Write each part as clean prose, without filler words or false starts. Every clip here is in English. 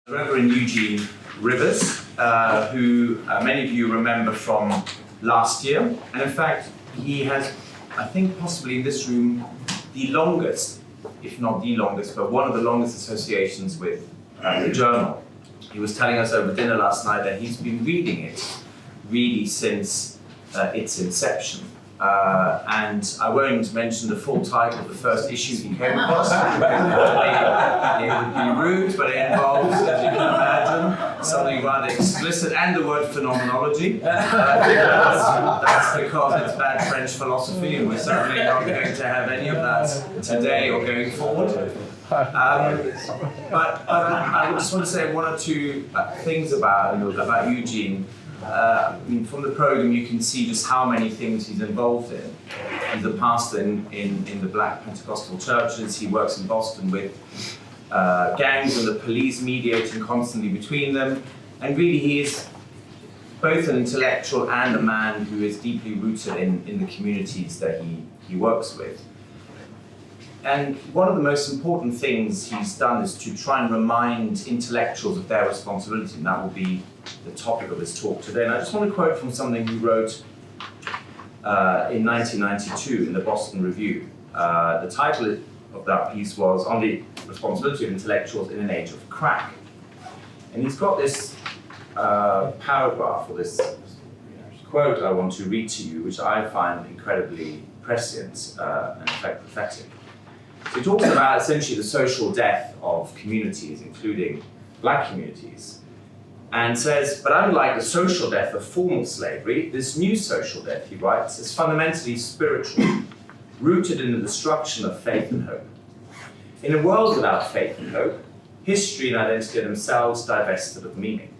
Reverend Eugene Rivers, who many of you remember from last year. And in fact, he has, I think possibly in this room, the longest, if not the longest, but one of the longest associations with the journal. He was telling us over dinner last night that he's been reading it really since its inception. And I won't mention the full title of the first issue he came across. It would be rude, but it involves, as you can imagine, something rather explicit and the word phenomenology. That's because it's bad French philosophy, and we're certainly not going to have any of that today or going forward. But I just want to say one or two things about Eugene. I mean, from the program you can see just how many things he's involved in. He's a pastor in the Black Pentecostal churches. He works in Boston with gangs and the police, mediating constantly between them. And really he is both an intellectual and a man who is deeply rooted in the communities that he works with. And one of the most important things he's done is to try and remind intellectuals of their responsibility, and that will be the topic of his talk today. And I just want to quote from something he wrote in 1992 in the Boston Review. The title of that piece was "On the Responsibility of Intellectuals in an Age of Crack." And he's got this paragraph, or this quote I want to read to you, which I find incredibly prescient and in fact prophetic. So he talks about essentially the social death of communities, including black communities, and says, but unlike the social death of formal slavery, this new social death, he writes, is fundamentally spiritual, rooted in the destruction of faith and hope. In a world without faith and hope, history and identity are themselves divested of meaning.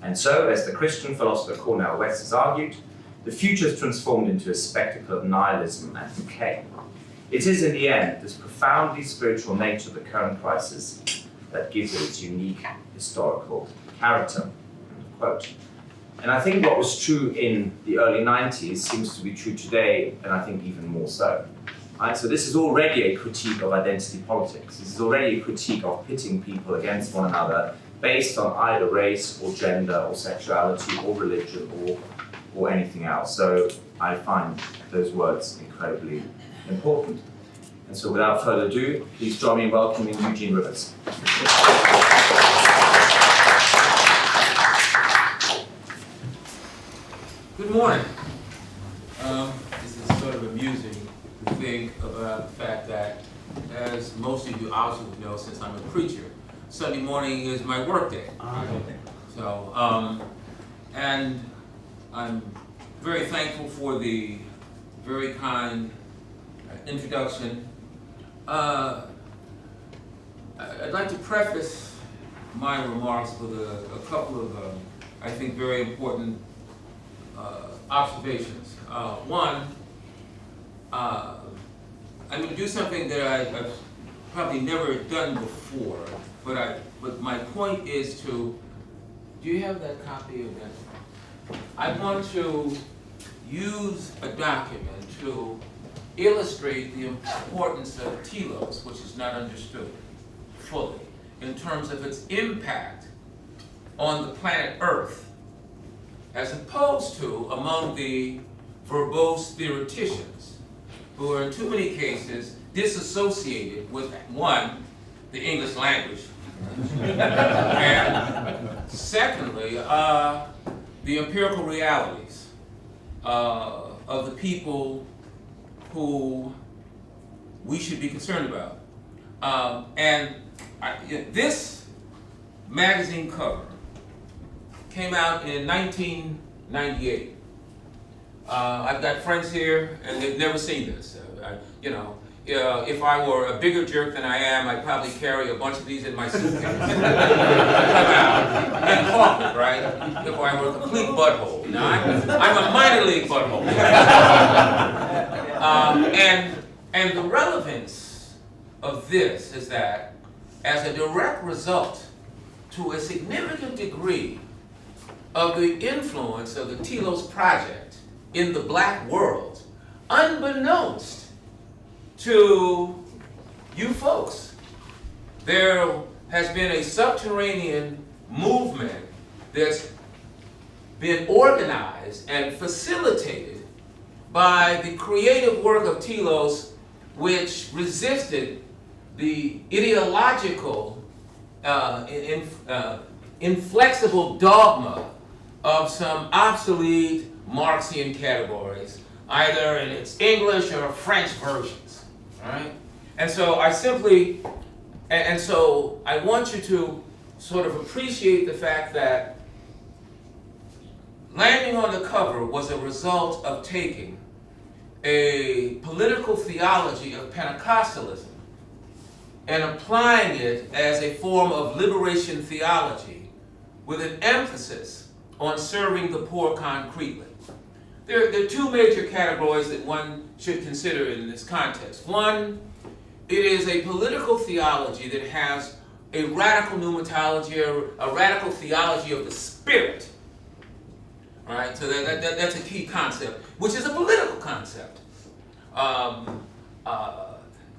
And so, as the Christian philosopher Cornel West has argued, the future is transformed into a spectacle of nihilism and decay. It is, in the end, this profoundly spiritual nature of the current crisis that gives it its unique historical character. Quote. And I think what was true in the early 90s seems to be true today, and I think even more so. Right? So this is already a critique of identity politics. This is already a critique of pitting people against one another based on either race or gender or sexuality or religion or anything else. So I find those words incredibly important. And so without further ado, please join me in welcoming Eugene Rivers. Good morning. This is sort of amusing to think about the fact that, as most of you also know, since I'm a preacher, Sunday morning is my work day. So, and I'm very thankful for the very kind introduction. I'd like to preface my remarks with a couple of, I think, very important observations. One, I'm going to do something that I've probably never done before, but my point is to, do you have that copy of that? I want to use a document to illustrate the importance of telos, which is not understood fully, in terms of its impact on the planet Earth, as opposed to among the verbose theoreticians who are in too many cases disassociated with, one, the English language, and secondly, the empirical realities of the people who we should be concerned about. This magazine cover came out in 1998. I've got friends here, and they've never seen this. If I were a bigger jerk than I am, I'd probably carry a bunch of these in my suitcase. Come out and hawk it, right? If I were a complete butthole. Now, I'm a minor league butthole. And the relevance of this is that, as a direct result, to a significant degree, of the influence of the Telos Project in the black world, unbeknownst to you folks, there has been a subterranean movement that's been organized and facilitated by the creative work of Telos, which resisted the ideological, inflexible dogma of some obsolete Marxian categories, either in its English or French versions, right? And so I want you to sort of appreciate the fact that landing on the cover was a result of taking a political theology of Pentecostalism and applying it as a form of liberation theology with an emphasis on serving the poor concretely. There are two major categories that one should consider in this context. One, it is a political theology that has a radical pneumatology, a radical theology of the spirit. All right, so that's a key concept, which is a political concept.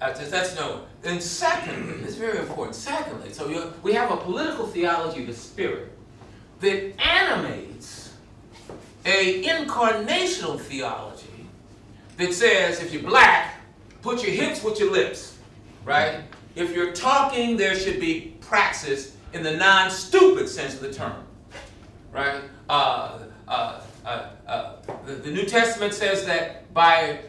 That's known. And secondly, it's very important. Secondly, so we have a political theology of the spirit that animates a incarnational theology that says if you're black, put your hips with your lips, right? If you're talking, there should be praxis in the non-stupid sense of the term, right? The New Testament says that by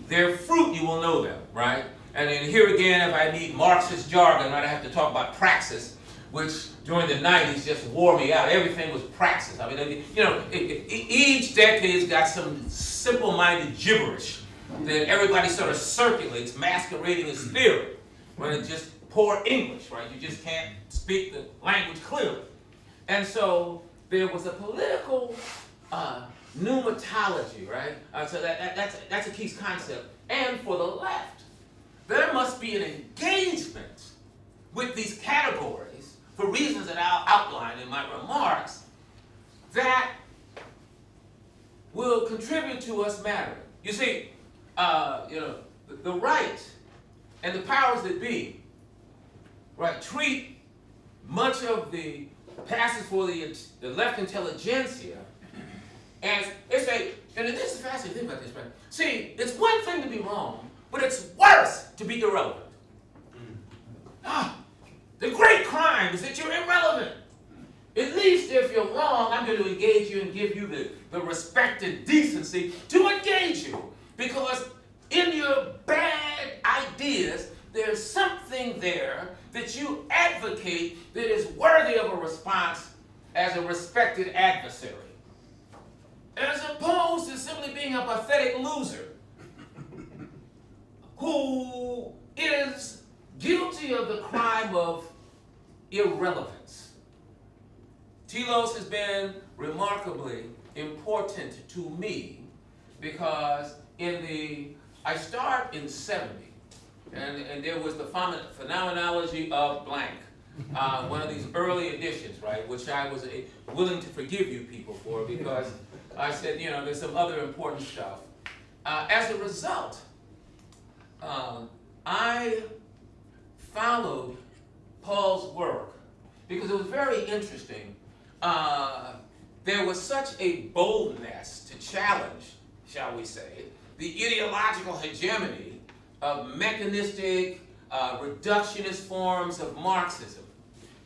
their fruit you will know them, right? And then here again, if I need Marxist jargon, right, I have to talk about praxis, which during the 90s just wore me out. Everything was praxis. I mean, each decade's got some simple-minded gibberish that everybody sort of circulates, masquerading as theory, when it's just poor English, right? You just can't speak the language clearly. And so there was a political pneumatology, right? So that's a key concept. And for the left, there must be an engagement with these categories for reasons that I'll outline in my remarks that will contribute to us mattering. You see, the right and the powers that be, right, treat much of the passes for the left intelligentsia as and this is a fascinating thing about this, right? See, it's one thing to be wrong, but it's worse to be irrelevant. The great crime is that you're irrelevant. At least if you're wrong, I'm going to engage you and give you the respect and decency to engage you. Because in your bad ideas, there's something there that you advocate that is worthy of a response as a respected adversary, as opposed to simply being a pathetic loser who is guilty of the crime of irrelevance. Telos has been remarkably important to me because I start in 70, and there was the phenomenology of blank, one of these early editions, right, which I was willing to forgive you people for because I said, there's some other important stuff. As a result, I followed Paul's work because it was very interesting. There was such a boldness to challenge, shall we say, the ideological hegemony of mechanistic, reductionist forms of Marxism.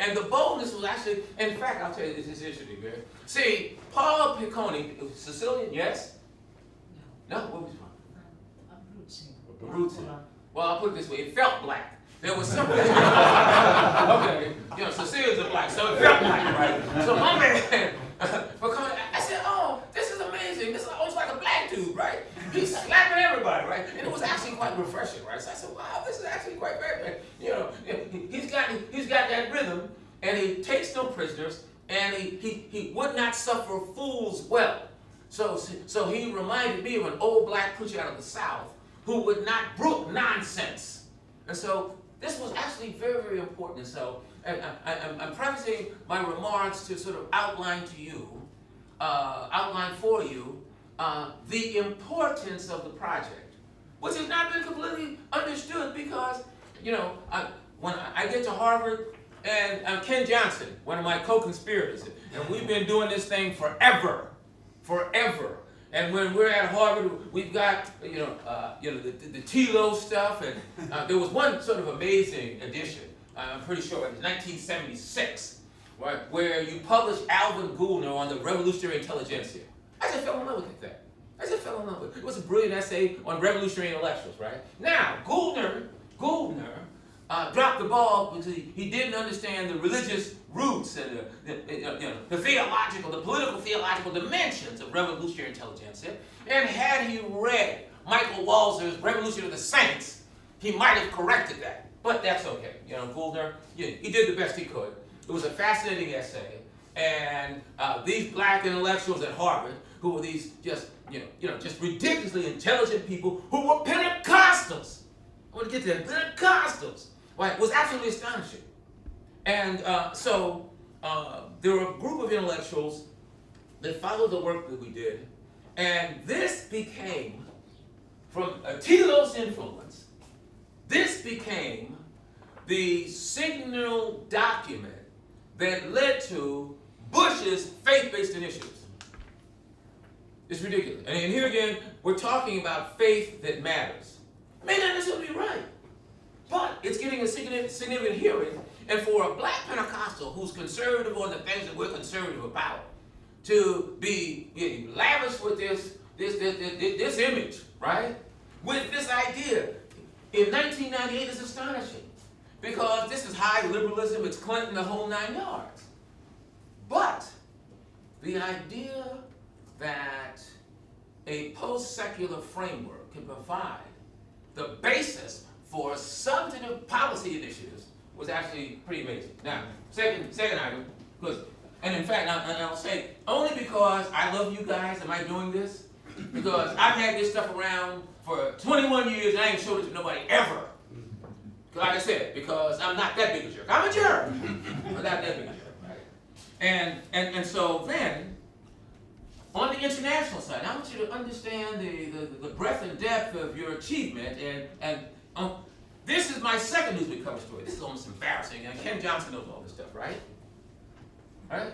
And the boldness was actually, in fact, I'll tell you this is interesting, man. See, Paul Piccone, Sicilian, yes? No, where was he from? Abruzzi. Well, I'll put it this way, it felt black. There was something. Okay, Sicilians are black, so it felt black, right? So my man, Piccone, I said, oh, this is amazing. This is almost like a black dude, right? He's slapping everybody, right? And it was actually quite refreshing, right? So I said, wow, this is actually quite very, he's got that rhythm, and he takes no prisoners, and he would not suffer fools well. So he reminded me of an old black preacher out of the South who would not brook nonsense. And so this was actually very, very important. And so I'm prefacing my remarks to sort of outline for you the importance of the project, which has not been completely understood because, when I get to Harvard, and Ken Johnson, one of my co-conspirators, and we've been doing this thing forever. And when we're at Harvard, we've got the Telos stuff, and there was one sort of amazing edition. I'm pretty sure it was 1976, right, where you published Alvin Goulner on the revolutionary intelligentsia. I just fell in love with that. It was a brilliant essay on revolutionary intellectuals, right? Now, Goulner dropped the ball because he didn't understand the religious roots and the theological, the political theological dimensions of revolutionary intelligentsia. And had he read Michael Walzer's Revolution of the Saints, he might have corrected that. But that's okay. Goulner, he did the best he could. It was a fascinating essay. And these black intellectuals at Harvard, who were these just ridiculously intelligent people who were Pentecostals. I want to get to that. Pentecostals. Right, was absolutely astonishing. And so there were a group of intellectuals that followed the work that we did. And this became, from a Telos influence, this became the signal document that led to Bush's faith-based initiatives. It's ridiculous. And here again, we're talking about faith that matters. May not necessarily be right, but it's getting a significant hearing. And for a black Pentecostal who's conservative on the things that we're conservative about, to be lavish with this image, right? With this idea in 1998 is astonishing. Because this is high liberalism, it's Clinton, the whole 9 yards. But the idea that a post-secular framework can provide the basis for substantive policy initiatives was actually pretty amazing. Now, second item, and in fact, I'll say, only because I love you guys am I doing this, because I've had this stuff around for 21 years and I ain't showed it to nobody ever. Like I said, because I'm not that big a jerk. I'm a jerk. I'm not that big a jerk, right? And so then, on the international side, I want you to understand the breadth and depth of your achievement. And this is my second Newsweek cover story. This is almost embarrassing. And Ken Johnson knows all this stuff, right? Right?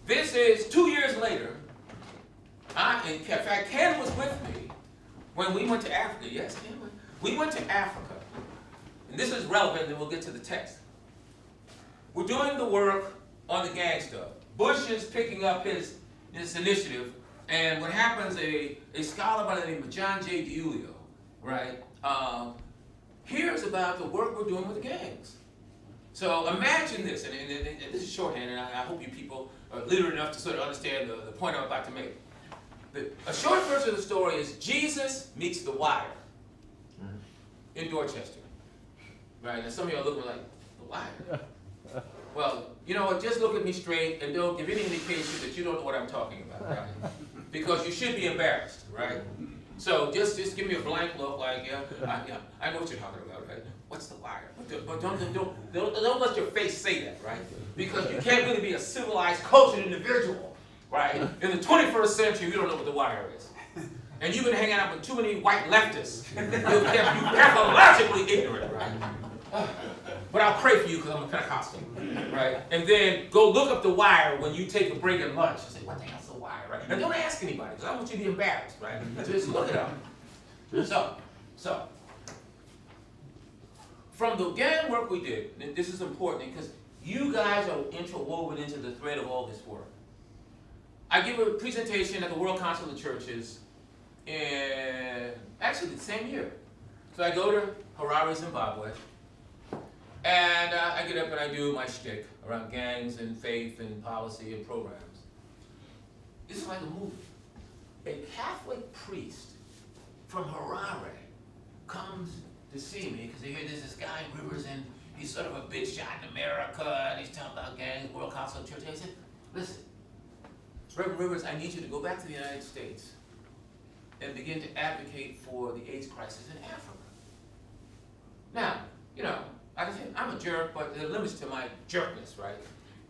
This is 2 years later. In fact, Ken was with me when we went to Africa. Yes, Ken. We went to Africa. And this is relevant, and we'll get to the text. We're doing the work on the gang stuff. Bush is picking up this initiative, and what happens, a scholar by the name of John J. DiIulio, right, hears about the work we're doing with the gangs. So imagine this, and this is shorthand, and I hope you people are literate enough to sort of understand the point I'm about to make. A short version of the story is Jesus meets The Wire in Dorchester. Right, and some of you are looking like, The Wire? Well, you know what, just look at me straight and don't give any indication that you don't know what I'm talking about, right? Because you should be embarrassed, right? So just give me a blank look like, I know what you're talking about, right? What's The Wire? But don't let your face say that, right? Because you can't really be a civilized, cultured individual, right? In the 21st century, you don't know what The Wire is. And you've been hanging out with too many white leftists. You're pathologically ignorant, right? But I'll pray for you because I'm a Pentecostal, right? And then go look up The Wire when you take a break at lunch. And say, what the hell's The Wire, right? And don't ask anybody because I want you to be embarrassed, right? Just look it up. So, from the gang work we did, and this is important because you guys are interwoven into the thread of all this work. I give a presentation at the World Council of Churches in actually the same year. So I go to Harare, Zimbabwe, and I get up and I do my shtick around gangs and faith and policy and programs. This is like a movie. A Catholic priest from Harare comes to see me because they hear there's this guy in Rivers and he's sort of a big shot in America and he's talking about gangs, World Council of Churches. I said, listen, Reverend Rivers, I need you to go back to the United States and begin to advocate for the AIDS crisis in Africa. Now, like I said, I'm a jerk, but there are limits to my jerkness, right?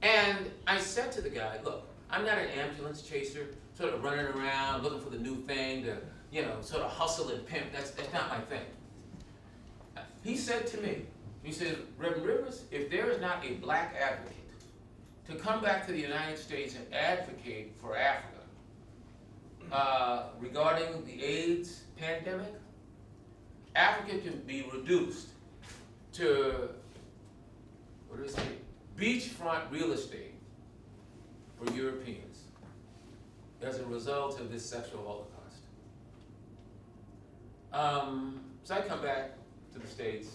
And I said to the guy, look, I'm not an ambulance chaser, sort of running around looking for the new thing to, sort of hustle and pimp. That's not my thing. He said to me, He said, Reverend Rivers, if there is not a black advocate to come back to the United States and advocate for Africa regarding the AIDS pandemic, Africa can be reduced to, what do they say, beachfront real estate for Europeans as a result of this sexual holocaust. So I come back to the States.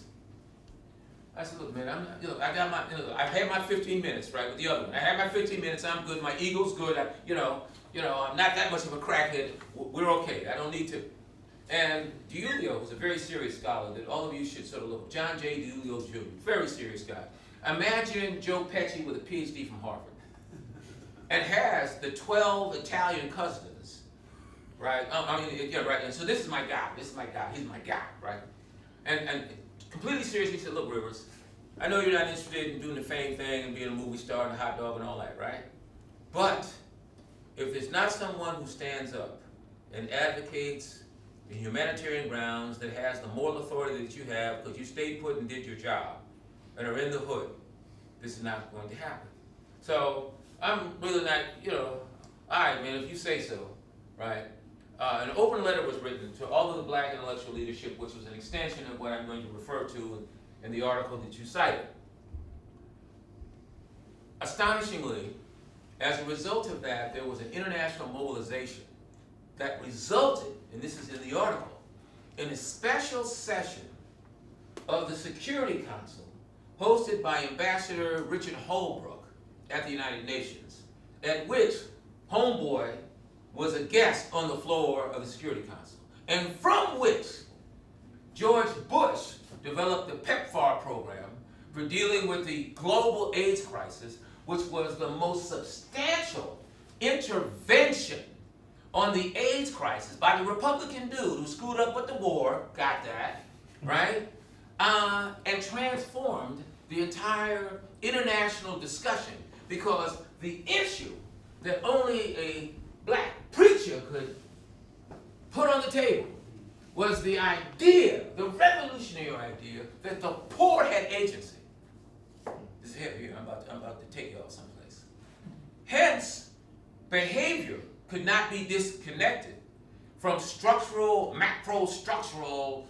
I said, look, man, I've had my 15 minutes, right, with the other one. I had my 15 minutes, I'm good, my ego's good, I'm not that much of a crackhead, we're okay, I don't need to. And DiIulio was a very serious scholar that all of you should sort of look at. John J. DiIulio Jr., very serious guy. Imagine Joe Pesci with a PhD from Harvard and has the 12 Italian cousins, right? Right. And so this is my guy, he's my guy, right? And completely serious, he said, look, Rivers, I know you're not interested in doing the fame thing and being a movie star and a hot dog and all that, right? But if there's not someone who stands up and advocates in humanitarian grounds that has the moral authority that you have because you stayed put and did your job and are in the hood, this is not going to happen. So I'm really not, all right, man, if you say so, right? An open letter was written to all of the black intellectual leadership, which was an extension of what I'm going to refer to in the article that you cited. Astonishingly, as a result of that, there was an international mobilization that resulted, and this is in the article, in a special session of the Security Council hosted by Ambassador Richard Holbrooke at the United Nations, at which Homeboy was a guest on the floor of the Security Council, and from which George Bush developed the PEPFAR program for dealing with the global AIDS crisis, which was the most substantial intervention on the AIDS crisis by the Republican dude who screwed up with the war, got that, right? And transformed the entire international discussion, because the issue that only a black preacher could put on the table was the idea, the revolutionary idea, that the poor had agency. This is here, I'm about to take y'all someplace. Hence, behavior could not be disconnected from structural, macro-structural,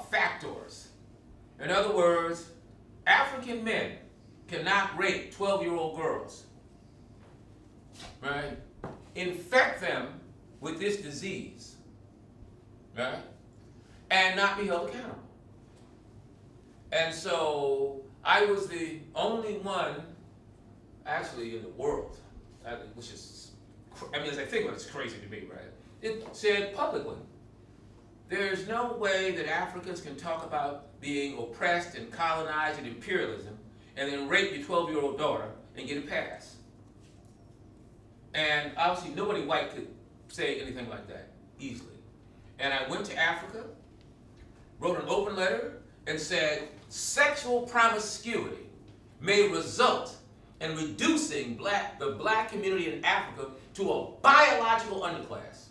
factors. In other words, African men cannot rape 12-year-old girls, right? Infect them with this disease, right? And not be held accountable. And so I was the only one, actually, in the world, which is, as I think about it, it's crazy to me, right? It said publicly, there's no way that Africans can talk about being oppressed and colonized and imperialism and then rape your 12-year-old daughter and get a pass. And obviously nobody white could say anything like that easily. And I went to Africa, wrote an open letter, and said sexual promiscuity may result in reducing the black community in Africa to a biological underclass.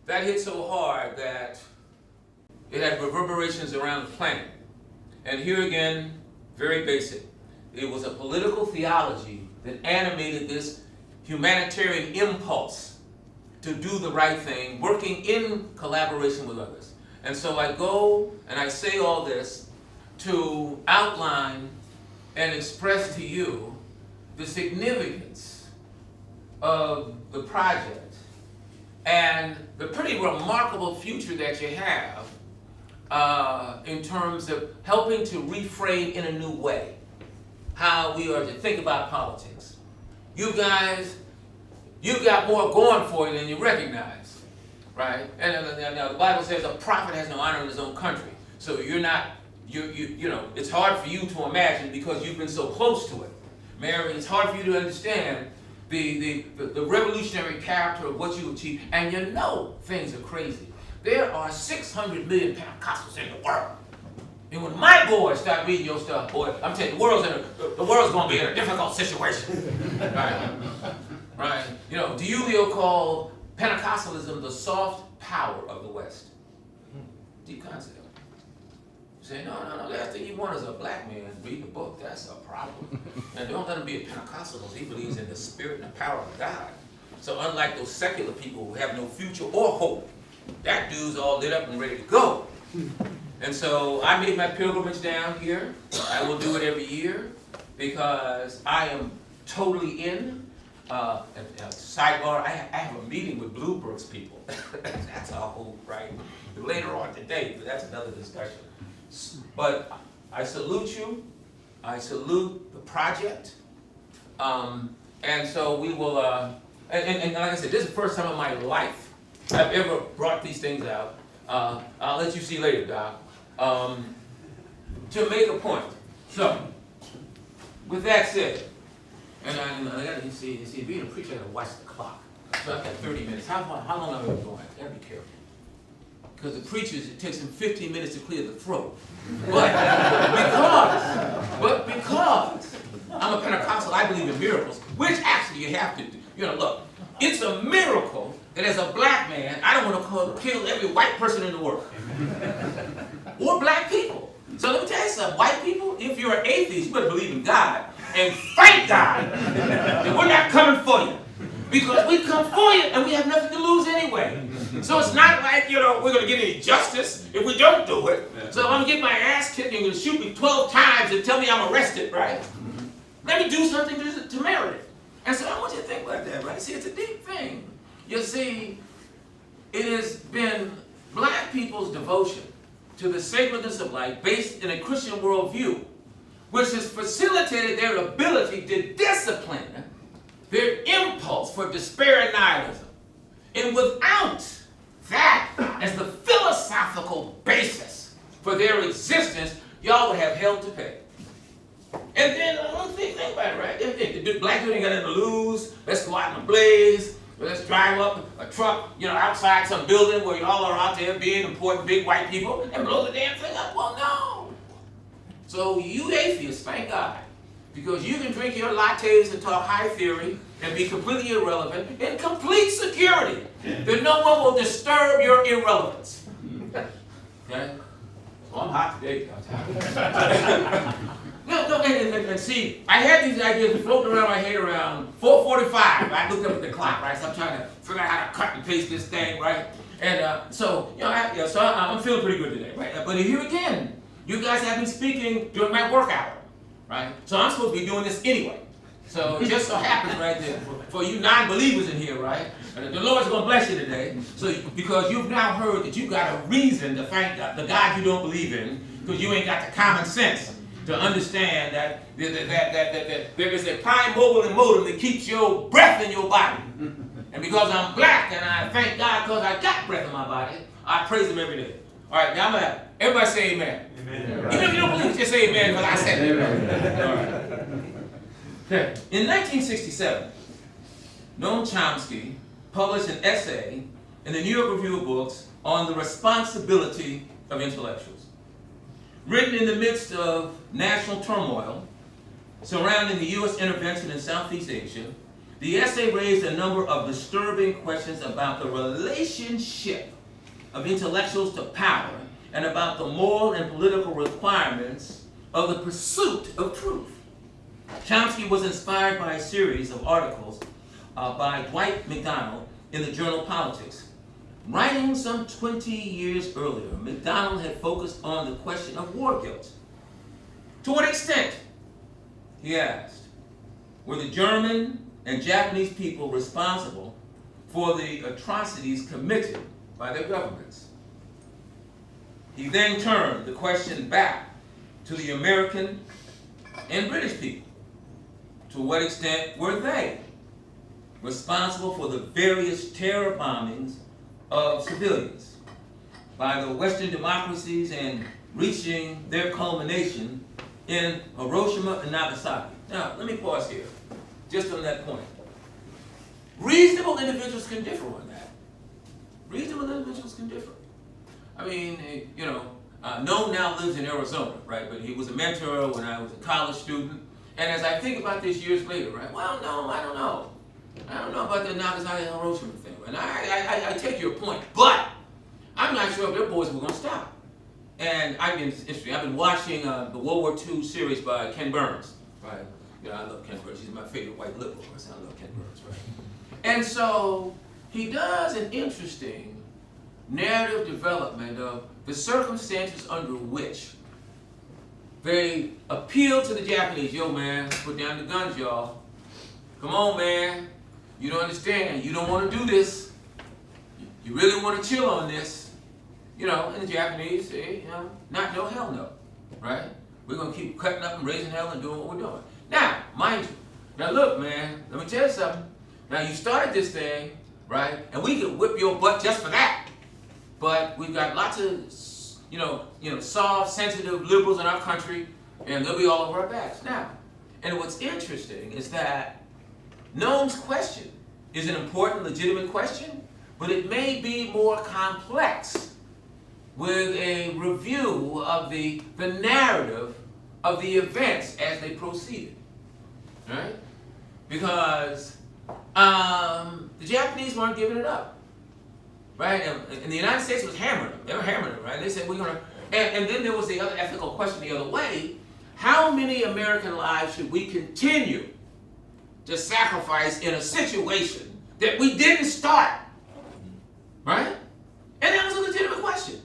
That hit so hard that it had reverberations around the planet. And here again, very basic. It was a political theology that animated this humanitarian impulse to do the right thing, working in collaboration with others. And so I go and I say all this to outline and express to you the significance of the project and the pretty remarkable future that you have in terms of helping to reframe in a new way how we are to think about politics. You guys, you've got more going for you than you recognize, right? And the Bible says a prophet has no honor in his own country. So you're not, it's hard for you to imagine because you've been so close to it. Mary, it's hard for you to understand the revolutionary character of what you achieve, and things are crazy. There are 600 million Pentecostals in the world. And when my boys start reading your stuff, boy, I'm telling you, the world's going to be in a difficult situation. Right? Right? DiIulio called Pentecostalism the soft power of the West. Deep concept. Say, no, last thing you want is a black man reading a book. That's a problem. And don't let him be a Pentecostal because he believes in the spirit and the power of God. So unlike those secular people who have no future or hope, that dude's all lit up and ready to go. And so I made my pilgrimage down here. I will do it every year because I am totally in. Sidebar, I have a meeting with Bluebrook's people. That's a whole, right? Later on today, but that's another discussion. But I salute you. I salute the project. And so we will, and like I said, this is the first time in my life I've ever brought these things out. I'll let you see later, Doc. To make a point. So, with that said, and I gotta see, being a preacher, I gotta watch the clock. So I've got 30 minutes. How long have I been going? I gotta be careful. Because the preachers, it takes them 15 minutes to clear the throat. But because I'm a Pentecostal, I believe in miracles, which actually you have to do. You know, look, it's a miracle that as a black man, I don't want to kill every white person in the world. Or black people. So let me tell you something, white people, if you're an atheist, you better believe in God and fight God. And we're not coming for you. Because we come for you and we have nothing to lose anyway. So it's not like, you know, we're going to get any justice if we don't do it. So I'm going to get my ass kicked and you're going to shoot me 12 times and tell me I'm arrested, right? Let me do something to merit it. And so I want you to think about that, right? See, it's a deep thing. You see, it has been black people's devotion to the sacredness of life based in a Christian worldview, which has facilitated their ability to discipline their impulse for despair and nihilism. And without that as the philosophical basis for their existence, y'all would have hell to pay. And then, think about it, right? If the black dude ain't got nothing to lose, let's go out in a blaze, let's drive up a truck, you know, outside some building where y'all are out there being important big white people and blow the damn thing up. Well, no. So you atheists, thank God, because you can drink your lattes and talk high theory and be completely irrelevant in complete security that no one will disturb your irrelevance. Okay? Well, I'm hot today, No, and see, I had these ideas floating around my head around 4:45. I looked up at the clock, right? So I'm trying to figure out how to cut and paste this thing, right? And so, you know, so I'm feeling pretty good today, right? But here again, you guys have been speaking during my work hour, right? So I'm supposed to be doing this anyway. So it just so happens, right, that for you non-believers in here, right, the Lord's going to bless you today. So because you've now heard that you've got a reason to thank God, the God you don't believe in, because you ain't got the common sense to understand that there is a prime mobile and modem that keeps your breath in your body. And because I'm black and I thank God because I got breath in my body, I praise Him every day. All right, now I'm going to, everybody say amen. Amen. Even if you don't believe it, just say amen because I said it. Amen. All right. Okay. In 1967, Noam Chomsky published an essay in the New York Review of Books on the responsibility of intellectuals. Written in the midst of national turmoil surrounding the U.S. intervention in Southeast Asia, the essay raised a number of disturbing questions about the relationship of intellectuals to power and about the moral and political requirements of the pursuit of truth. Chomsky was inspired by a series of articles by Dwight MacDonald in the journal Politics. Writing some 20 years earlier, MacDonald had focused on the question of war guilt. To what extent, he asked, were the German and Japanese people responsible for the atrocities committed by their governments? He then turned the question back to the American and British people. To what extent were they responsible for the various terror bombings of civilians by the Western democracies and reaching their culmination in Hiroshima and Nagasaki? Now, let me pause here, just on that point. Reasonable individuals can differ on that. Reasonable individuals can differ. I mean, you know, Noam now lives in Arizona, right? But he was a mentor when I was a college student. And as I think about this years later, right? Well, no, I don't know. I don't know about the Nagasaki and Hiroshima thing. And I take your point, but I'm not sure if their boys were going to stop. And I've been watching the World War II series by Ken Burns, right? You know, I love Ken Burns. He's my favorite white liberal. I love Ken Burns, right? And so he does an interesting narrative development of the circumstances under which they appeal to the Japanese. Yo, man, put down the guns, y'all. Come on, man. You don't understand. You don't want to do this. You really want to chill on this. You know, and the Japanese say, you know, not no, hell no, right? We're going to keep cutting up and raising hell and doing what we're doing. Now, mind you, now look, man, let me tell you something. Now, you started this thing, right? And we can whip your butt just for that. But we've got lots of, soft, sensitive liberals in our country, and they'll be all over our backs. Now, and what's interesting is that Noam's question is an important, legitimate question, but it may be more complex with a review of the narrative of the events as they proceeded, right? Because the Japanese weren't giving it up, right? And the United States was hammering them. They were hammering them, right? They said, we're going to... And then there was the other ethical question the other way. How many American lives should we continue to sacrifice in a situation that we didn't start, right? And that was a legitimate question.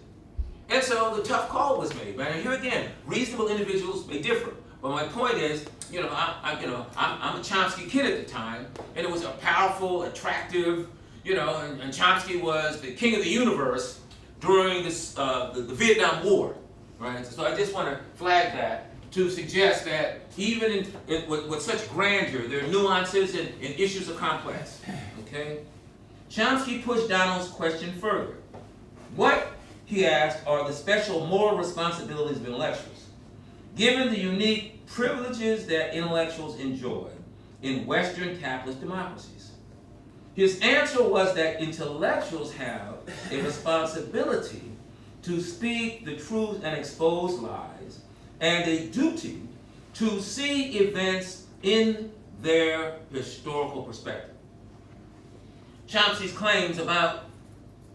And so the tough call was made, right? And here again, reasonable individuals may differ. But my point is, I'm a Chomsky kid at the time, and it was a powerful, attractive, and Chomsky was the king of the universe during this the Vietnam War, right? So I just want to flag that to suggest that even with such grandeur, there are nuances and issues are complex. Okay? Chomsky pushed Donald's question further. What, he asked, are the special moral responsibilities of intellectuals, given the unique privileges that intellectuals enjoy in Western capitalist democracies? His answer was that intellectuals have a responsibility to speak the truth and expose lies, and a duty to see events in their historical perspective. Chomsky's claims about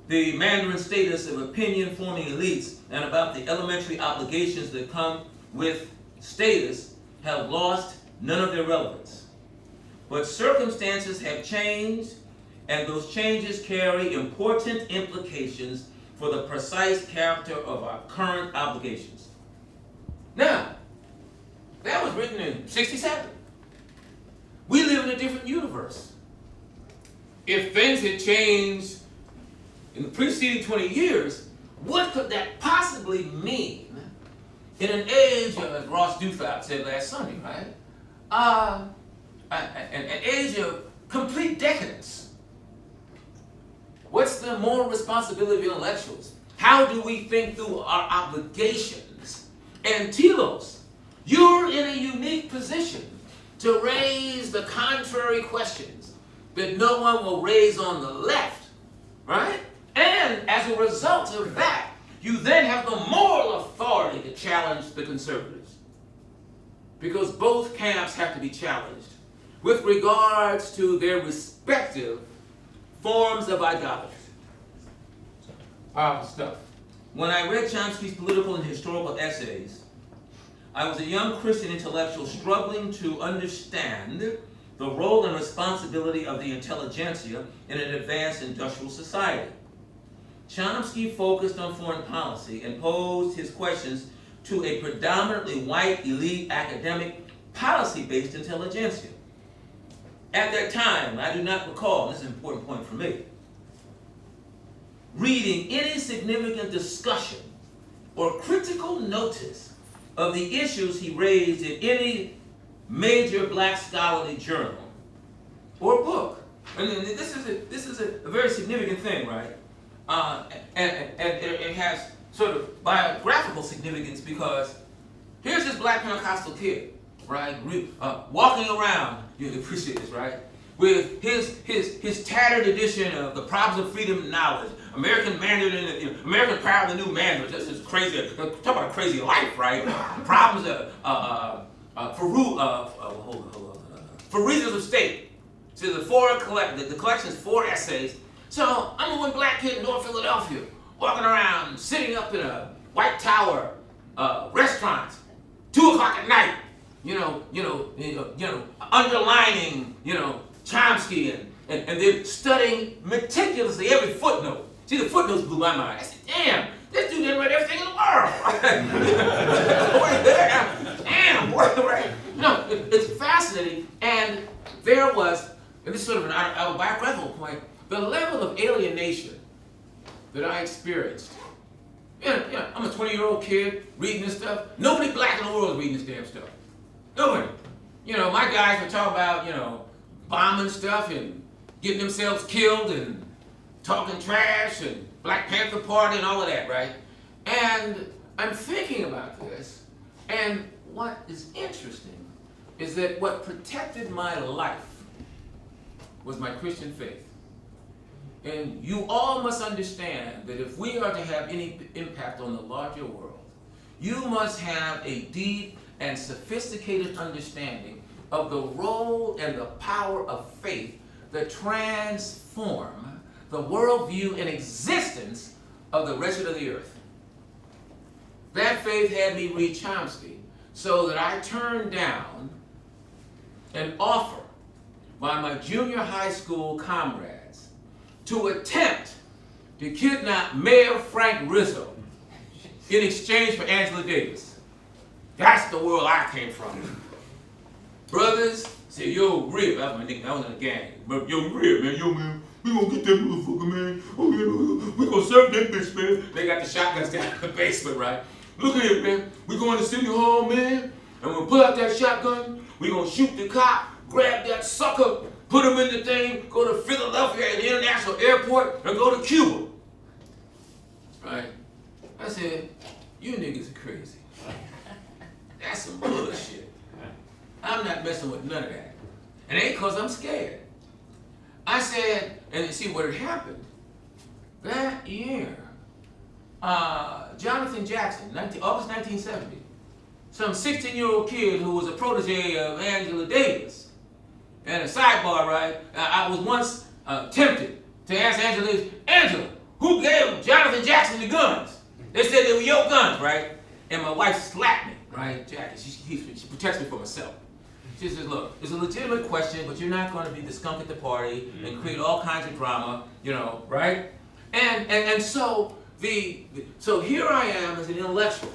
the Mandarin status of opinion-forming elites and about the elementary obligations that come with status have lost none of their relevance. But circumstances have changed, and those changes carry important implications for the precise character of our current obligations. Now, that was written in 1967. We live in a different universe. If things had changed in the preceding 20 years, what could that possibly mean in an age of, as Ross Douthat said last Sunday, right? An age of complete decadence. What's the moral responsibility of intellectuals? How do we think through our obligations? And Telos, you're in a unique position to raise the contrary questions that no one will raise on the left, right? And as a result of that, you then have the moral authority to challenge the conservatives. Because both camps have to be challenged with regards to their respective forms of idolatry. Powerful stuff. When I read Chomsky's political and historical essays, I was a young Christian intellectual struggling to understand the role and responsibility of the intelligentsia in an advanced industrial society. Chomsky focused on foreign policy and posed his questions to a predominantly white elite academic policy-based intelligentsia. At that time, I do not recall, this is an important point for me, reading any significant discussion or critical notice of the issues he raised in any major black scholarly journal or book. And this is a very significant thing, right? And it has sort of biographical significance because here's this black Pentecostal kid, right? Walking around, you appreciate this, right? With his tattered edition of The Problems of Freedom and Knowledge, American Mandarin, American Power of the New Mandarin. This is crazy. Talk about a crazy life, right? Problems for reasons of state. So the collection is 4 essays. So I'm a one black kid in North Philadelphia, walking around, sitting up in a White Tower restaurants, 2 o'clock at night, underlining, Chomsky and they're studying meticulously every footnote. See, the footnotes blew my mind. I said, damn, this dude didn't write everything in the world. Damn, right? No, it's fascinating. And there was, and this is sort of an autobiographical point, the level of alienation that I experienced. Yeah, I'm a 20-year-old kid reading this stuff. Nobody black in the world is reading this damn stuff. Nobody. My guys were talking about, bombing stuff and getting themselves killed and talking trash and Black Panther Party and all of that, right? And I'm thinking about this, and what is interesting is that what protected my life was my Christian faith. And you all must understand that if we are to have any impact on the larger world, you must have a deep and sophisticated understanding of the role and the power of faith that transform the worldview and existence of the wretched of the earth. That faith had me read Chomsky so that I turned down an offer by my junior high school comrades to attempt to kidnap Mayor Frank Rizzo in exchange for Angela Davis. That's the world I came from. Brothers said, yo, Rib, that was my nickname, I was in a gang. Yo, Rib, man, we gonna get that motherfucker, man. Oh, yeah, we gonna serve that bitch, man. They got the shotguns down in the basement, right? Look at it, man. We going to City Hall, man, and we'll pull out that shotgun. We gonna shoot the cop, grab that sucker, put him in the thing, go to Philadelphia at the International Airport, and go to Cuba. Right? I said, you niggas are crazy. That's some bullshit. I'm not messing with none of that. And it ain't because I'm scared. I said, and you see what had happened. That year, Jonathan Jackson, August 1970, some 16-year-old kid who was a protege of Angela Davis. And a sidebar, right? I was once tempted to ask Angela, who gave Jonathan Jackson the guns? They said they were your guns, right? And my wife slapped me, right? Jackie, she protects me from myself. She says, look, it's a legitimate question, but you're not going to be the skunk at the party and create all kinds of drama, right? And so so here I am as an intellectual,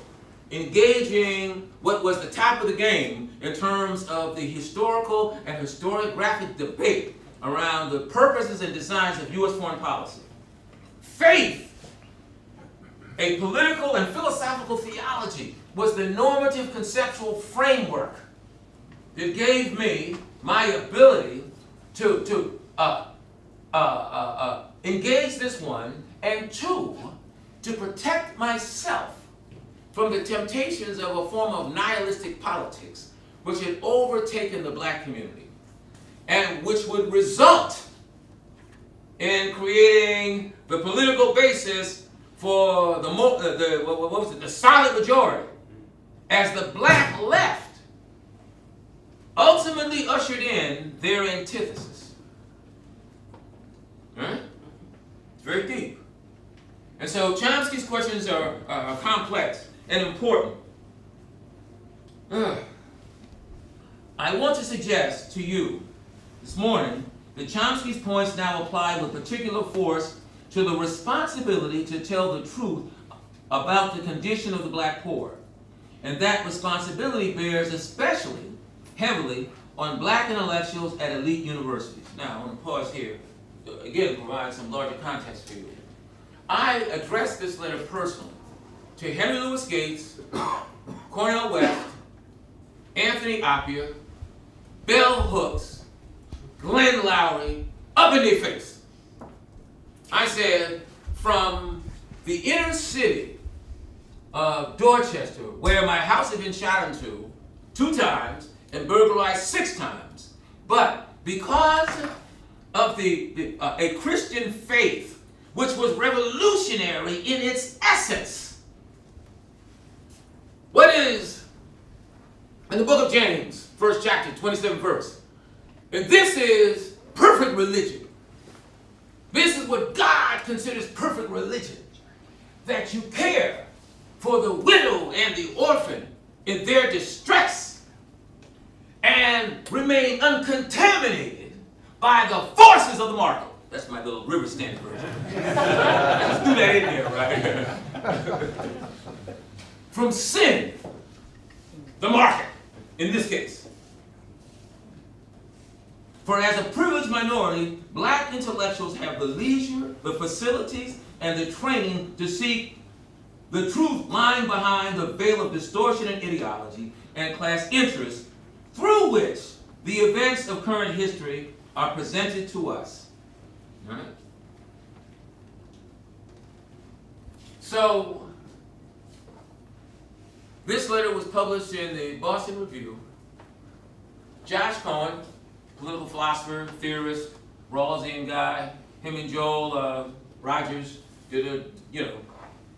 engaging what was the top of the game in terms of the historical and historiographic debate around the purposes and designs of U.S. foreign policy. Faith, a political and philosophical theology, was the normative conceptual framework that gave me my ability to engage this one, and two, to protect myself from the temptations of a form of nihilistic politics which had overtaken the black community and which would result in creating the political basis for the solid majority as the black left ultimately ushered in their antithesis. Right? It's very deep. And so Chomsky's questions are complex and important. I want to suggest to you this morning that Chomsky's points now apply with particular force to the responsibility to tell the truth about the condition of the black poor. And that responsibility bears especially heavily on black intellectuals at elite universities. Now, I want to pause here, again, to provide some larger context for you. I addressed this letter personally to Henry Louis Gates, Cornel West, Anthony Appiah, Bell Hooks, Glenn Lowry, up in their face. I said, from the inner city of Dorchester, where my house had been shot into 2 times and burglarized 6 times, but because of a Christian faith which was revolutionary in its essence. What is, in the book of James, 1st chapter, 27th verse, and this is perfect religion. This is what God considers perfect religion, that you care for the widow and the orphan in their distress and remain uncontaminated by the forces of the market. That's my little river standard version. Let's do that in there, right? From sin, the market, in this case. For as a privileged minority, black intellectuals have the leisure, the facilities, and the training to seek the truth lying behind the veil of distortion and ideology and class interest through which the events of current history are presented to us. Right? So, this letter was published in the Boston Review. Josh Cohen, political philosopher, theorist, Rawlsian guy, him and Joel Rogers did a,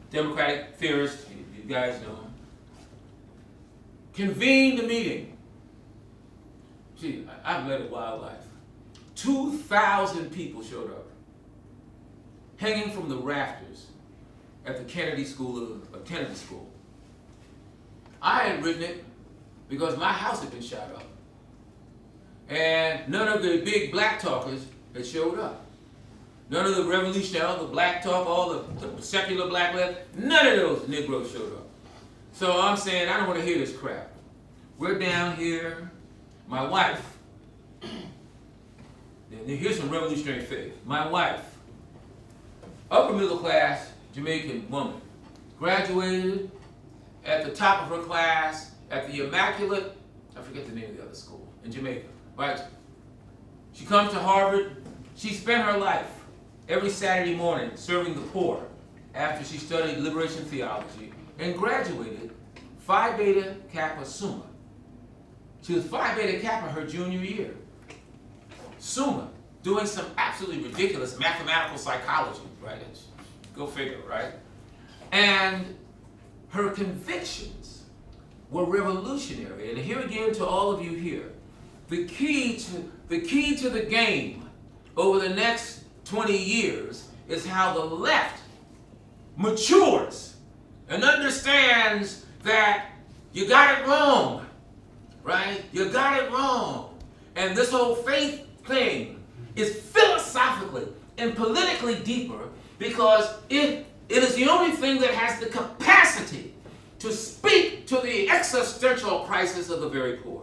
Democratic theorist, you guys know him, convened a meeting. Gee, I've led a wild life. 2,000 people showed up, hanging from the rafters at the Kennedy School of Kennedy School. I had written it because my house had been shot up. And none of the big black talkers had showed up. None of the revolutionary, all the black talk, all the secular black left, none of those Negroes showed up. So I'm saying, I don't want to hear this crap. We're down here, my wife, here's some revolutionary faith. My wife, upper middle class Jamaican woman, graduated at the top of her class at the Immaculate, I forget the name of the other school, in Jamaica, right? She comes to Harvard. She spent her life every Saturday morning serving the poor after she studied liberation theology and graduated Phi Beta Kappa Summa. She was Phi Beta Kappa her junior year. Summa, doing some absolutely ridiculous mathematical psychology, right? Go figure, right? And her convictions were revolutionary. And here again to all of you here, the key to the game over the next 20 years is how the left matures and understands that you got it wrong, right? You got it wrong. And this whole faith thing is philosophically and politically deeper because it is the only thing that has the capacity to speak to the existential crisis of the very poor.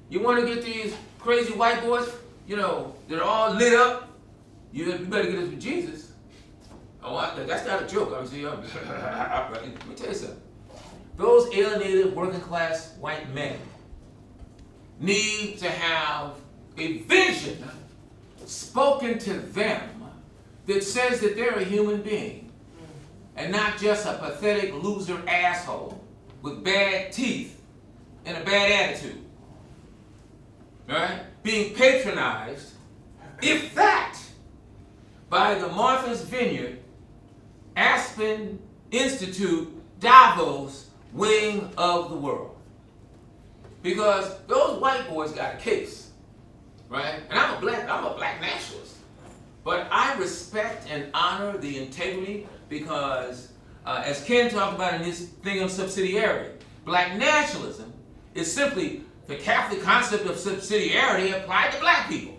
You want to get these crazy white boys, they're all lit up. You better get us with Jesus. Oh, that's not a joke. Let me tell you something. Those alienated working class white men need to have a vision spoken to them that says that they're a human being and not just a pathetic loser asshole with bad teeth and a bad attitude. All right? Being patronized, if that, by the Martha's Vineyard, Aspen Institute, Davos wing of the world. Because those white boys got a case, right? And I'm a black nationalist. But I respect and honor the integrity because, as Ken talked about in his thing on subsidiarity, black nationalism is simply the Catholic concept of subsidiarity applied to black people.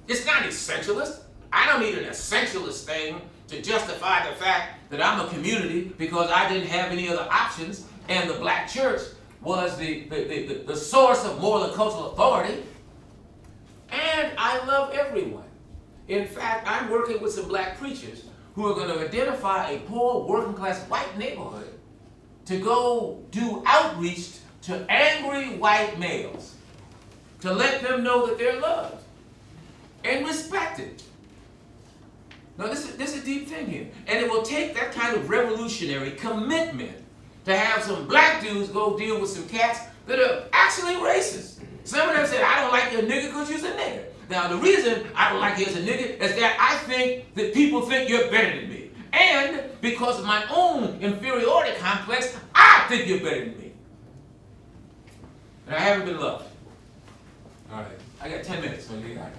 It's not essentialist. I don't need an essentialist thing to justify the fact that I'm a community because I didn't have any other options and the black church was the source of moral and cultural authority. And I love everyone. In fact, I'm working with some black preachers who are going to identify a poor working class white neighborhood to go do outreach to angry white males to let them know that they're loved and respected. Now this is a deep thing here. And it will take that kind of revolutionary commitment to have some black dudes go deal with some cats that are actually racist. Some of them said, I don't like your nigga because you're a nigga. Now the reason I don't like you as a nigga is that I think that people think you're better than me. And because of my own inferiority complex, I think you're better than me. And I haven't been loved. All right. I got 10 minutes. All right.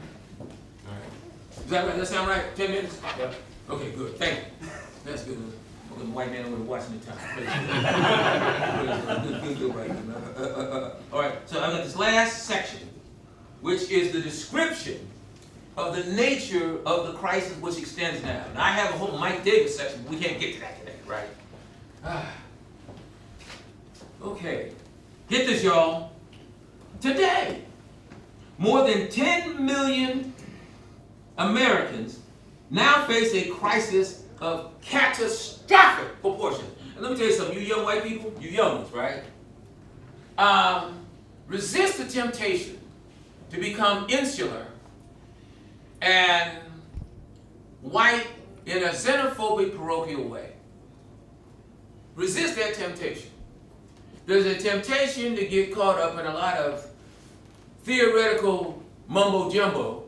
Does that sound right? 10 minutes? Yep. Okay, good. Thank you. That's good. Fucking white man over watching the time. All right, so I've got this last section, which is the description of the nature of the crisis which extends now. Now I have a whole Mike Davis section, but we can't get to that today, right? Okay, get this, y'all. Today, more than 10 million Americans now face a crisis of catastrophic proportion. And let me tell you something, you young white people, you young ones, right? Resist the temptation to become insular and white in a xenophobic parochial way. Resist that temptation. There's a temptation to get caught up in a lot of theoretical mumbo-jumbo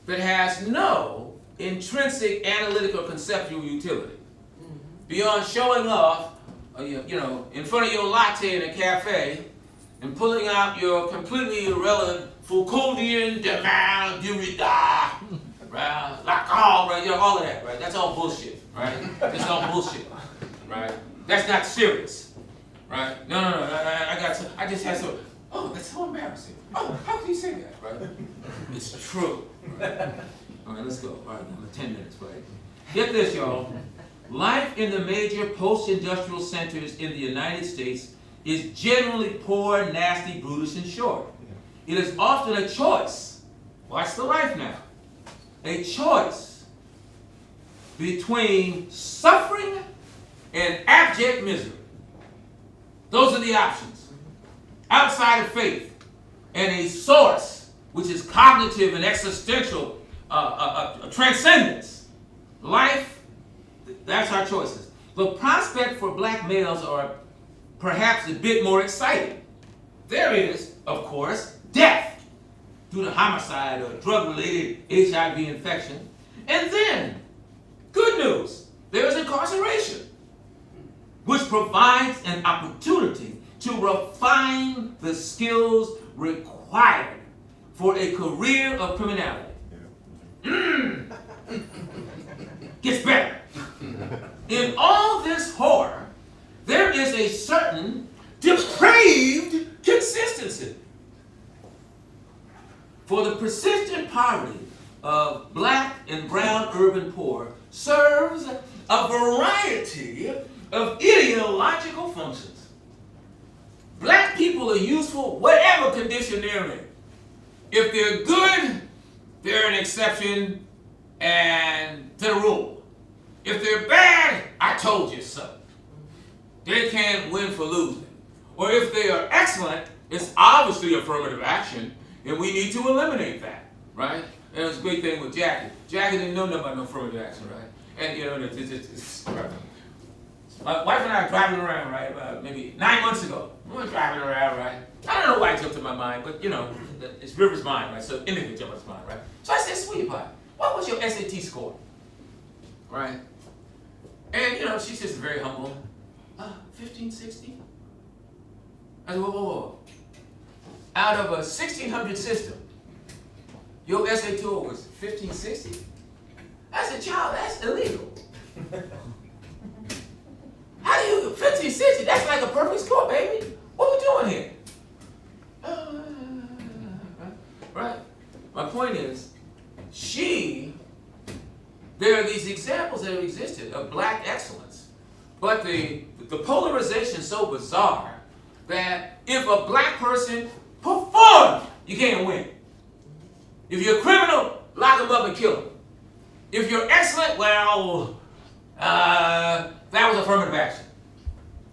that has no intrinsic analytical conceptual utility. Beyond showing off, in front of your latte in a cafe and pulling out your completely irrelevant Foucauldian Demal, Derrida, right? Lacan, right? All of that, right? That's all bullshit, right? That's all bullshit, right? That's not serious, right? No, I just had some, oh, that's so embarrassing. Oh, how can you say that, right? It's true. Right? All right, let's go. All right, I'm at 10 minutes, right? Get this, y'all. Life in the major post-industrial centers in the United States is generally poor, nasty, brutish, and short. It is often a choice. Watch the life now. A choice between suffering and abject misery. Those are the options. Outside of faith and a source which is cognitive and existential transcendence. Life, that's our choices. The prospect for black males are perhaps a bit more exciting. There is, of course, death due to homicide or drug-related HIV infection. And then, good news, there is incarceration, which provides an opportunity to refine the skills required for a career of criminality. Gets better. In all this horror, there is a certain depraved consistency. For the persistent poverty of black and brown urban poor serves a variety of ideological functions. Black people are useful whatever condition they're in. If they're good, they're an exception and to the rule. If they're bad, I told you so. They can't win for losing. Or if they are excellent, it's obviously affirmative action, and we need to eliminate that, right? And it was a great thing with Jackie. Jackie didn't know nothing about no affirmative action, right? And it's my wife and I are driving around, right, about maybe 9 months ago. We were driving around, right? I don't know why it jumped to my mind, but it's River's mind, right? So anything jumped to my mind, right? So I said, sweetie pie, what was your SAT score? Right? And, she's just very humble. 1560? I said, whoa. Out of a 1600 system, your SAT score was 1560? I said, child, that's illegal. How do you, 1560? That's like a perfect score, baby. What are we doing here? Right? My point is, there are these examples that have existed of black excellence, but the polarization is so bizarre that if a black person performs, you can't win. If you're a criminal, lock him up and kill him. If you're excellent, well, that was affirmative action.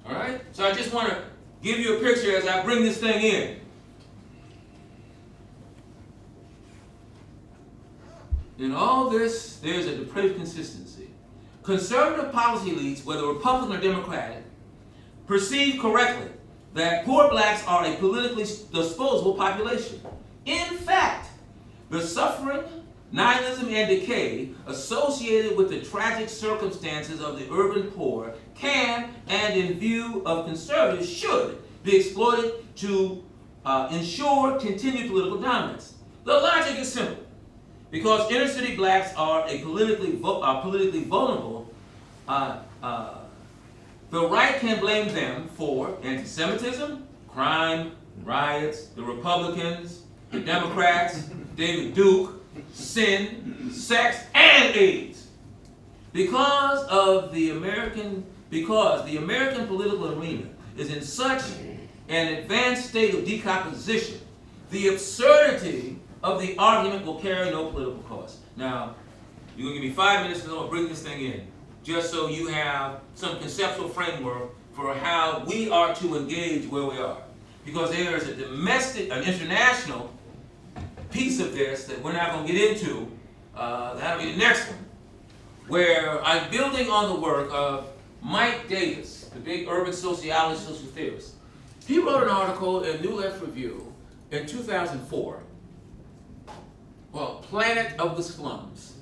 All right? So I just want to give you a picture as I bring this thing in. In all this, there's a depraved consistency. Conservative policy elites, whether Republican or Democratic, perceive correctly that poor blacks are a politically disposable population. In fact, the suffering, nihilism, and decay associated with the tragic circumstances of the urban poor can, and in view of conservatives, should be exploited to ensure continued political dominance. The logic is simple. Because inner city blacks are a politically vulnerable the right can blame them for anti-Semitism, crime, riots, the Republicans, the Democrats, David Duke, sin, sex, and AIDS. Because the American political arena is in such an advanced state of decomposition, the absurdity of the argument will carry no political cost. Now, you're going to give me 5 minutes to bring this thing in, just so you have some conceptual framework for how we are to engage where we are. Because there is an international piece of this that we're not going to get into. That'll be the next one, where I'm building on the work of Mike Davis, the big urban sociologist, social theorist. He wrote an article in New Left Review in 2004, Planet of the Slums.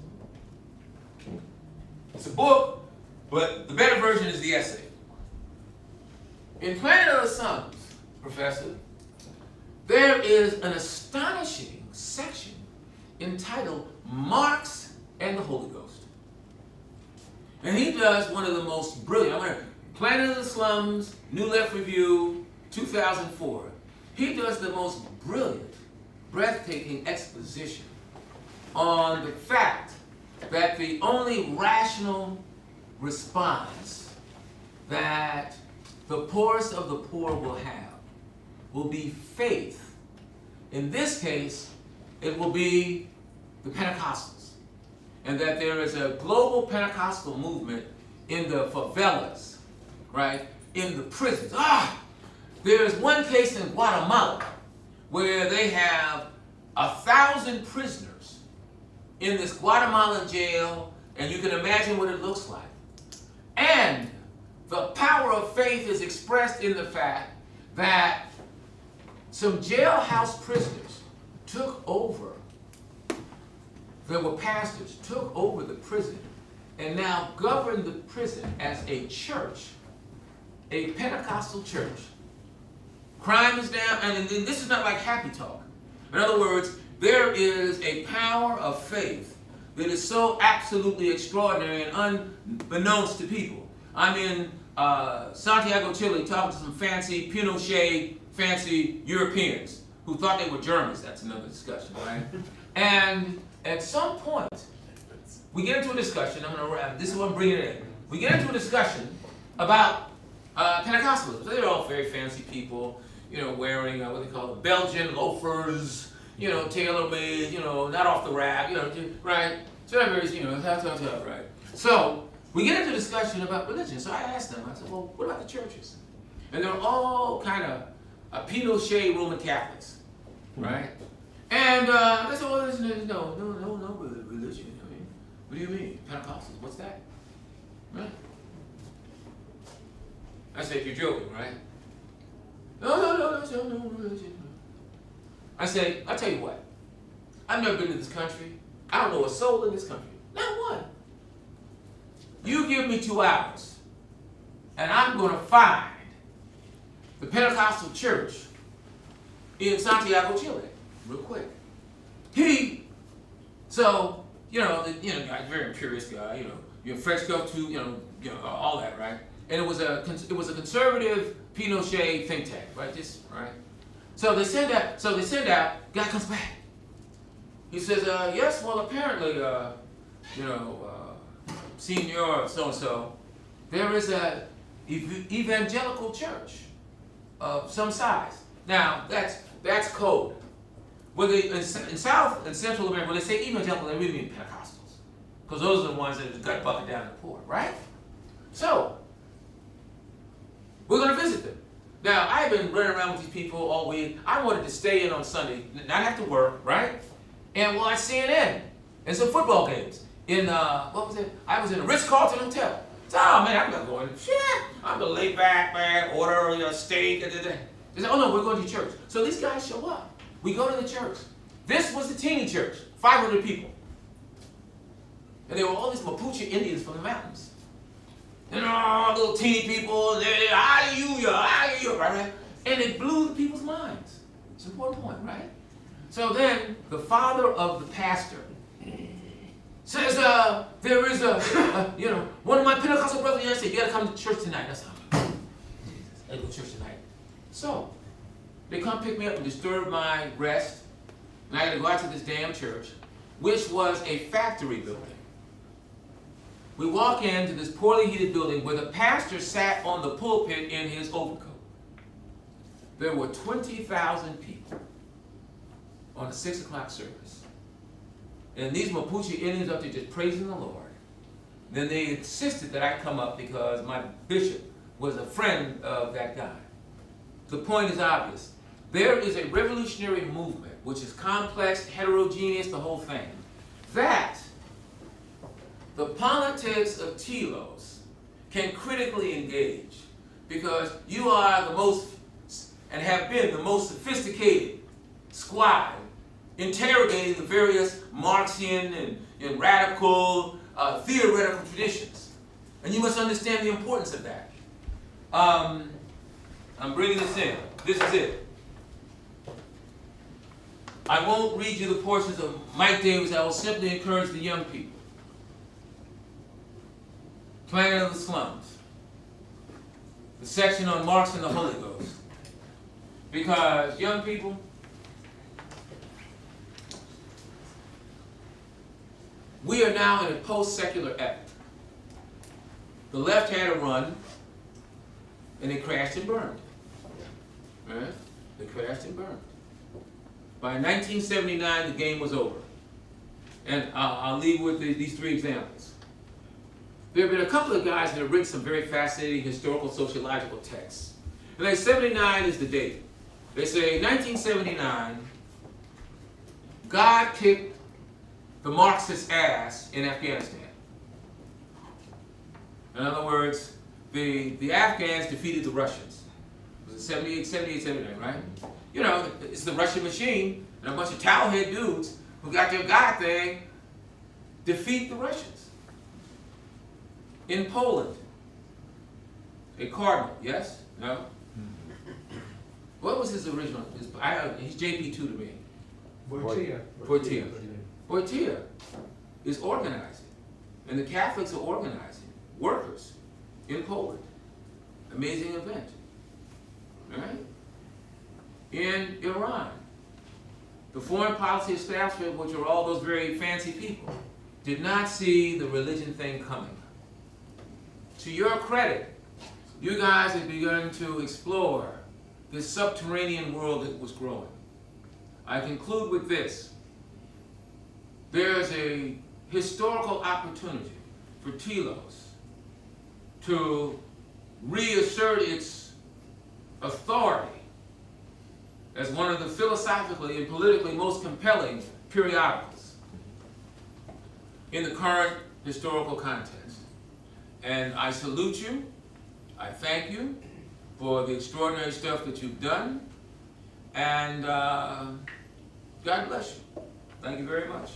It's a book, but the better version is the essay. In Planet of the Slums, Professor, there is an astonishing section entitled Marx and the Holy Ghost. And he does one of the most brilliant, Planet of the Slums, New Left Review, 2004. He does the most brilliant, breathtaking exposition on the fact that the only rational response that the poorest of the poor will have will be faith. In this case, it will be the Pentecostals. And that there is a global Pentecostal movement in the favelas, right? In the prisons. There's one case in Guatemala where they have 1,000 prisoners in this Guatemalan jail, and you can imagine what it looks like. And the power of faith is expressed in the fact that some jailhouse prisoners took over. There were pastors, took over the prison, and now govern the prison as a church, a Pentecostal church. Crime is down, and this is not like happy talk. In other words, there is a power of faith that is so absolutely extraordinary and unbeknownst to people. I'm in Santiago, Chile, talking to some fancy Pinochet, fancy Europeans who thought they were Germans. That's another discussion, right? And at some point, we get into a discussion. This is what I'm bringing in. We get into a discussion about Pentecostalism. They're all very fancy people, wearing what they call Belgian loafers, tailor-made, not off the rack, right? So everybody's, right? So we get into a discussion about religion. So I asked them, I said, well, what about the churches? And they're all kind of Pinochet Roman Catholics, right? And I said, well, no religion. I mean, what do you mean? Pentecostals, what's that? Right? I said, you're joking, right? No religion. I say, I'll tell you what. I've never been to this country. I don't know a soul in this country. Not one. You give me 2 hours, and I'm going to find the Pentecostal church in Santiago, Chile, real quick. So, guy's a very imperious guy, French go to, all that, right? And it was a conservative Pinochet think tank, right? Right? So they send out, guy comes back. He says, yes, well, apparently, Seymour so-and-so, there is a evangelical church of some size. Now, that's code. In South and Central America, when they say evangelical, they really mean Pentecostals. Because those are the ones that got bucketed down the poor, right? So, we're going to visit them. Now, I've been running around with these people all week. I wanted to stay in on Sunday, not have to work, right? And watch CNN and some football games. What was it? I was in a Ritz-Carlton hotel. So, man, I'm not going. Shit, I'm going to lay back, man, order a steak. They said, oh, no, we're going to church. So these guys show up. We go to the church. This was the teeny church, 500 people. And there were all these Mapuche Indians from the mountains. And all little teeny people, hallelujah, hallelujah, right? And it blew the people's minds. It's an important point, right? So then, the father of the pastor says, there is one of my Pentecostal brothers yesterday, you gotta come to church tonight. That's how. I go to church tonight. So, they come pick me up and disturb my rest, and I had to go out to this damn church, which was a factory building. We walk into this poorly heated building where the pastor sat on the pulpit in his overcoat. There were 20,000 people on a 6 o'clock service. And these Mapuche Indians up there just praising the Lord. Then they insisted that I come up because my bishop was a friend of that guy. The point is obvious. There is a revolutionary movement, which is complex, heterogeneous, the whole thing, that the politics of Telos can critically engage because you are the most, and have been the most sophisticated squad interrogating the various Marxian and radical theoretical traditions. And you must understand the importance of that. I'm bringing this in. This is it. I won't read you the portions of Mike Davis. I will simply encourage the young people. Planet of the Slums. The section on Marx and the Holy Ghost. Because young people, we are now in a post-secular epoch. The left had a run, and it crashed and burned. Right? They crashed and burned. By 1979, the game was over. And I'll leave with these 3 examples. There have been a couple of guys that have written some very fascinating historical sociological texts. And like 79 is the date. They say 1979, God kicked the Marxist ass in Afghanistan. In other words, the Afghans defeated the Russians. Was it 78, 79, right? You know, it's the Russian machine and a bunch of towelhead dudes who got their God thing defeat the Russians. In Poland, a cardinal, yes? No? What was his original? He's JP2 to me. Wojtyła is organizing, and the Catholics are organizing workers in Poland. Amazing event, right? In Iran, the foreign policy establishment, which are all those very fancy people, did not see the religion thing coming. To your credit, you guys have begun to explore this subterranean world that was growing. I conclude with this. There's a historical opportunity for Telos to reassert its authority as one of the philosophically and politically most compelling periodicals in the current historical context. And I salute you, I thank you for the extraordinary stuff that you've done, and God bless you. Thank you very much.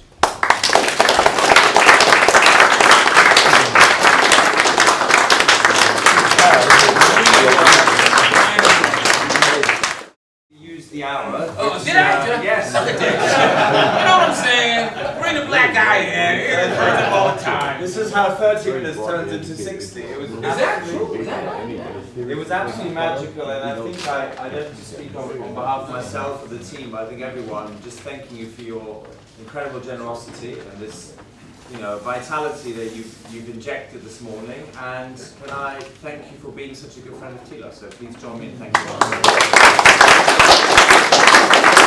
Use the hour. Oh, did I? Yes. Look at that. You know what I'm saying? Bring the black guy in. It burns up all the time. This is how 30 minutes turns into 60. It was Is that true? Is that It was absolutely magical, and I think I don't have to speak on behalf of myself or the team. I think everyone, just thanking you for your incredible generosity and this, vitality that you've injected this morning. And can I thank you for being such a good friend of Telos? So please join me in thanking you.